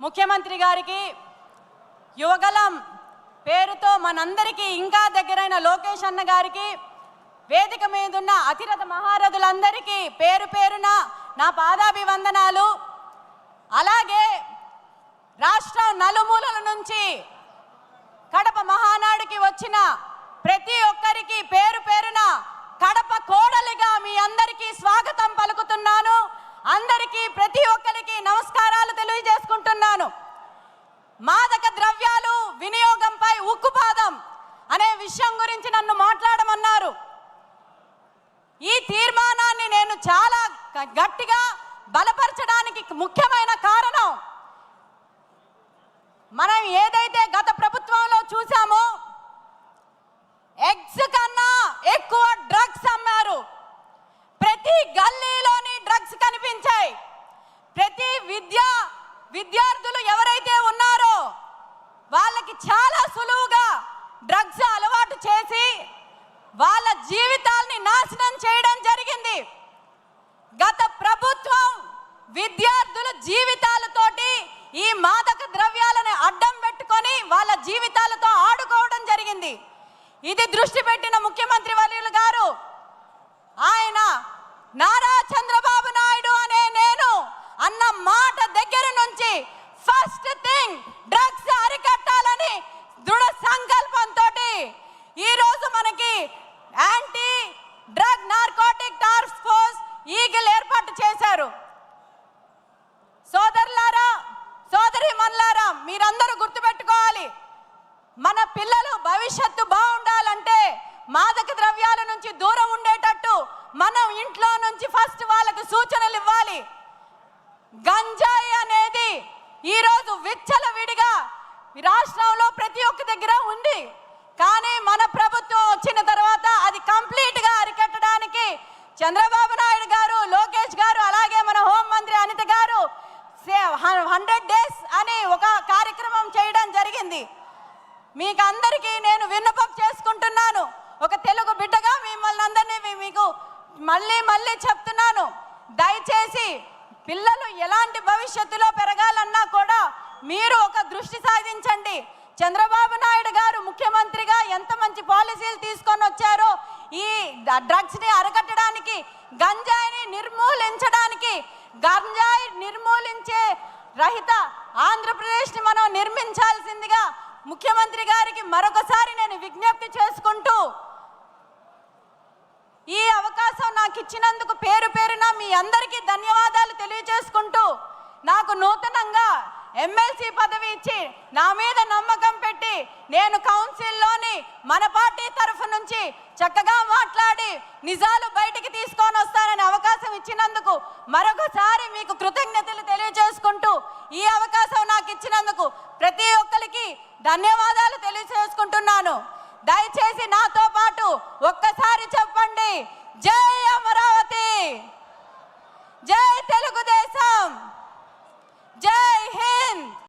ముఖ్యమంత్రి గారికి యువగలం పేరుతో మనందరికీ ఇంకా దగ్గరైన లోకేష్ అన్న గారికి వేదిక మీద ఉన్న అతిరథ మహారథులందరికీ పేరు పేరున నా పాదాభివందనాలు. అలాగే రాష్ట్రం నలుమూలల నుంచి కడప మహానాడుకి వచ్చిన ప్రతి ఒక్కరికి పేరు పేరున కడప కోడలిగా మీ అందరికీ స్వాగతం పలుకుతున్నాను. అందరికీ ప్రతి ఒక్కరికి నమస్కారాలు తెలియజేసుకుంటున్నాను. మాదక ద్రవ్యాలు వినియోగంపై ఉక్కుపాదం అనే విషయం గురించి నన్ను మాట్లాడమన్నారు. ఈ తీర్మానాన్ని నేను చాలా గట్టిగా బలపరచడానికి ముఖ్యమైన కారణం, మనం ఏదైతే గత ప్రభుత్వంలో చూసామో ఎగ్స్ కన్నా ఎక్కువ డ్రగ్స్ అమ్మారు. ప్రతి గల్లీలోని డ్రగ్స్ కనిపించాయి. ప్రతి విద్యార్థులు ఎవరైతే ఉన్నారో వాళ్ళకి చాలా సులువుగా డ్రగ్స్ అలవాటు చేసి వాళ్ళ జీవితాల్ని నాశనం చేయడం జరిగింది. గత ప్రభుత్వం విద్యార్థుల జీవితాలతోటి ఈ మాదక ద్రవ్యాలను అడ్డం పెట్టుకొని వాళ్ళ జీవితాలతో ఆడుకోవడం జరిగింది. ఇది దృష్టి పెట్టిన ముఖ్యమంత్రి వర్యులు గారు ఆయన నారా చంద్రబాబు నాయుడు అనే నేను అన్న మాట దగ్గర నుంచి ఫస్ట్ థింగ్ డ్రగ్స్ అరికట్టాలని దృఢ సంకల్పంతో ఈరోజు మనకి anti drug narcotic task force eagle ఏర్పాటు చేశారు. సోదరులారా, సోదరీమణులారా, మీరందరూ గుర్తుపెట్టుకోవాలి, మన పిల్లలు భవిష్యత్తు బాగుండాలంటే మాదక ద్రవ్యాల నుంచి దూరం ఉండేటట్టు మనం ఇంట్లో నుంచి ఫస్ట్ వాళ్ళకు సూచనలు ఇవ్వాలి. గంజాయి అనేది ఈరోజు విచ్చలవిడిగా రాష్ట్రంలో ప్రతి ఒక్క దగ్గర ఉంది. కానీ మన ప్రభుత్వం వచ్చిన తర్వాత అది కంప్లీట్గా అరికట్టడానికి చంద్రబాబు నాయుడు గారు, లోకేష్ గారు, అలాగే మన హోంమంత్రి అనిత గారు 100 days అని ఒక కార్యక్రమం చేయడం జరిగింది. మీకు అందరికీ నేను విన్నపం చేసుకుంటున్నాను. ఒక తెలుగు బిడ్డగా మిమ్మల్ని అందరినీ మీకు మళ్ళీ చెప్తున్నాను, దయచేసి పిల్లలు ఎలాంటి భవిష్యత్తులో పెరగాలన్నా కూడా మీరు ఒక దృష్టి సాధించండి. చంద్రబాబు నాయుడు గారు ముఖ్యమంత్రిగా ఎంత మంచి పాలసీలు తీసుకొని వచ్చారో ఈ డ్రగ్స్ని అరికట్టడానికి, గంజాయిని నిర్మూలించడానికి, గంజాయి నిర్మూలించే రహిత ఆంధ్రప్రదేశ్ని మనం నిర్మించాల్సిందిగా ముఖ్యమంత్రి గారికి మరొకసారి నేను విజ్ఞప్తి చేసుకుంటూ, ఈ అవకాశం నాకు ఇచ్చినందుకు పేరు పేరున మీ అందరికీ ధన్యవాదాలు తెలియజేసుకుంటూ, నాకు నూతనంగా ఎమ్మెల్సీ పదవి ఇచ్చి నా మీద నమ్మకం పెట్టి నేను కౌన్సిల్లోని మన పార్టీ తరఫు నుంచి చక్కగా మాట్లాడి నిజాలు బయటికి తీసుకొని వస్తానని అవకాశం ఇచ్చినందుకు మరొకసారి మీకు కృతజ్ఞతలు తెలియజేసుకుంటూ, ఈ అవకాశం నాకు ఇచ్చినందుకు ప్రతి ఒక్కరికి ధన్యవాదాలు తెలియజేసుకుంటున్నాను. దయచేసి నాతో పాటు ఒక్కసారి చెప్పండి.